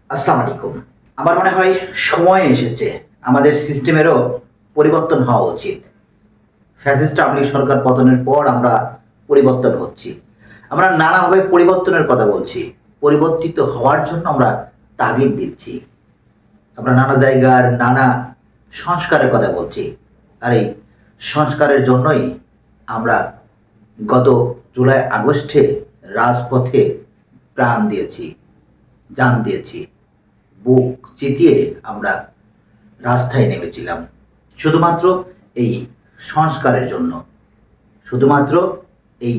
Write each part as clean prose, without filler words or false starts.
আসসালামু আলাইকুম। আমার মনে হয় সময় এসেছে আমাদের সিস্টেমেরও পরিবর্তন হওয়া উচিত। ফ্যাসিস্ট আওয়ামী লীগ সরকার পতনের পর আমরা পরিবর্তন হচ্ছি। আমরা নানাভাবে পরিবর্তনের কথা বলছি। পরিবর্তিত হওয়ার জন্য আমরা তাগিদ দিচ্ছি। আমরা নানা জায়গার নানা সংস্কারের কথা বলছি। আর এই সংস্কারের জন্যই আমরা গত জুলাই আগস্টে রাজপথে প্রাণ দিয়েছি, জান দিয়েছি, বুক চিতিয়ে আমরা রাস্তায় নেমেছিলাম শুধুমাত্র এই সংস্কারের জন্য, শুধুমাত্র এই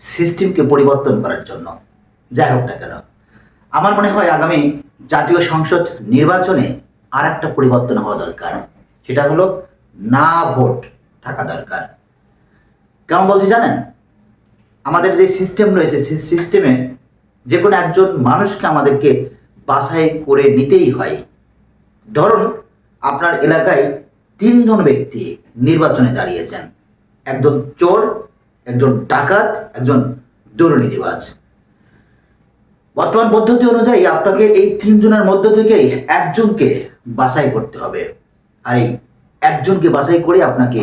সিস্টেমকে পরিবর্তন করার জন্য। যাই হোক না কেন, আমার মনে হয় আগামী জাতীয় সংসদ নির্বাচনে আর একটা পরিবর্তন হওয়া দরকার। সেটা হলো না ভোট থাকা দরকার। কেমন বলছি জানেন? আমাদের যে সিস্টেম রয়েছে সেই সিস্টেমে যে কোনো একজন মানুষকে আমাদেরকে বাছাই করে নিতেই হয়। ধরুন আপনার এলাকায় তিনজন ব্যক্তি নির্বাচনে দাঁড়িয়েছেন, একজন চোর, একজন ডাকাত, একজন দুর্নীতিবাজ। বর্তমান পদ্ধতি অনুযায়ী আপনাকে এই তিনজনের মধ্য থেকেই একজনকে বাছাই করতে হবে, আর এই একজনকে বাছাই করে আপনাকে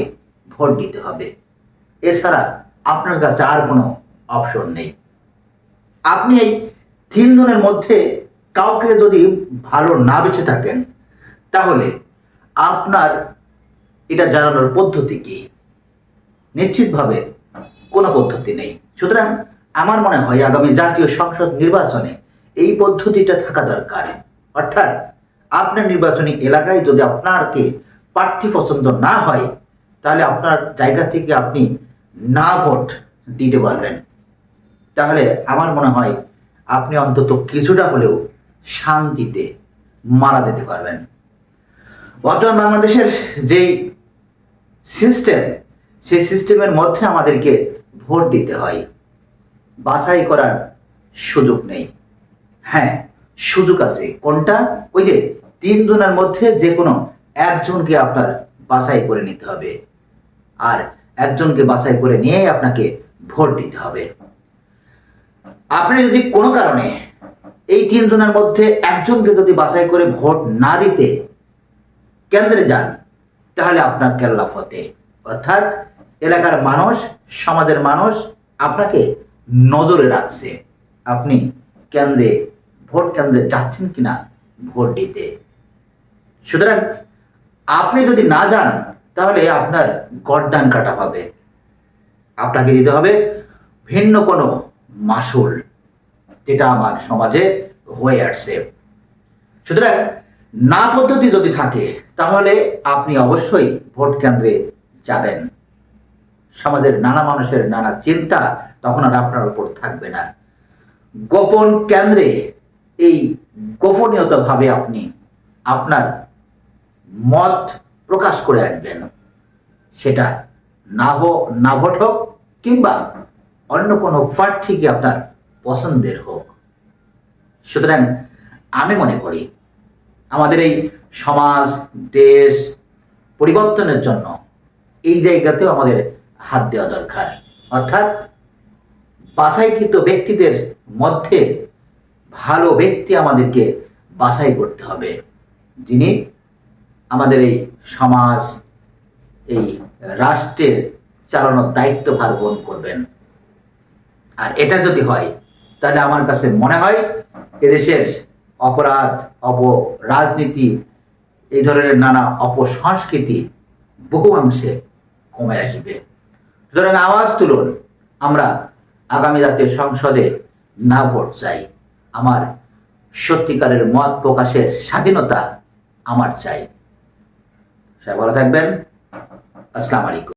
ভোট দিতে হবে। এছাড়া আপনার কাছে আর কোনো অপশন নেই। আপনি এই তিনজনের মধ্যে কাউকে যদি ভালো না বেঁচে থাকেন, তাহলে আপনার এটা জানানোর পদ্ধতি কি? নিশ্চিতভাবে কোনো পদ্ধতি নেই। সুতরাং আমার মনে হয় আগামী জাতীয় সংসদ নির্বাচনে এই পদ্ধতিটা থাকা দরকার। অর্থাৎ আপনার নির্বাচনী এলাকায় যদি আপনাকে প্রার্থী পছন্দ না হয়, তাহলে আপনার জায়গা থেকে আপনি না ভোট দিতে পারবেন। তাহলে আমার মনে হয় আপনি অন্তত কিছুটা হলেও শান্তিতে মারা যেতে পারবেন। বর্তমান বাংলাদেশের যেই সিস্টেম, সেই সিস্টেমের মধ্যে আমাদেরকে ভোট দিতে হয়, বাছাই করার সুযোগ নেই। হ্যাঁ, সুযোগ আছে। কোনটা? ওই যে তিনজনের মধ্যে যে কোনো একজনকে আপনার বাছাই করে নিতে হবে, আর একজনকে বাছাই করে নিয়েই আপনাকে ভোট দিতে হবে। আপনি যদি কোনো কারণে এই তিনজনের মধ্যে একজনকে যদি বাছাই করে ভোট না দিতে কেন্দ্রে যান, তাহলে আপনার কেল্লা ফতে। অর্থাৎ এলাকার মানুষ, সমাজের মানুষ আপনাকে নজরে রাখছে আপনি কেন্দ্রে, ভোট কেন্দ্রে যাচ্ছেন কিনা ভোট দিতে। সুতরাং আপনি যদি না যান, তাহলে আপনার গরদান কাটা হবে, আপনাকে দিতে হবে ভিন্ন কোনো মাসুল, যেটা আমার সমাজে হয়ে আসছে। সুতরাং না পদ্ধতি যদি থাকে, তাহলে আপনি অবশ্যই ভোট কেন্দ্রে যাবেন। সমাজের নানা মানুষের নানা চিন্তা তখন আর আপনার উপর থাকবে না। গোপন কেন্দ্রে এই গোপনীয়তাভাবে আপনি আপনার মত প্রকাশ করে আসবেন, সেটা না ভোট হোক কিংবা অন্য কোনো প্রার্থীকে আপনার পছন্দের হোক। সুতরাং আমি মনে করি আমাদের এই সমাজ, দেশ পরিবর্তনের জন্য এই জায়গাতেও আমাদের হাত দেওয়া দরকার। অর্থাৎ বাছাইকৃত ব্যক্তিদের মধ্যে ভালো ব্যক্তি আমাদেরকে বাছাই করতে হবে, যিনি আমাদের এই সমাজ, এই রাষ্ট্রের চালানোর দায়িত্বভার বহন করবেন। আর এটা যদি হয়, তাহলে আমার কাছে মনে হয় এদেশের অপরাধ, রাজনীতি, এই ধরনের নানা অপসংস্কৃতি বহু অংশে কমে আসবে। সুতরাং আওয়াজ তুলুন, আমরা আগামী জাতীয় সংসদে না ভোট চাই। আমার সত্যিকারের মত প্রকাশের স্বাধীনতা আমার চাই। সবাই ভালো থাকবেন। আসসালামু আলাইকুম।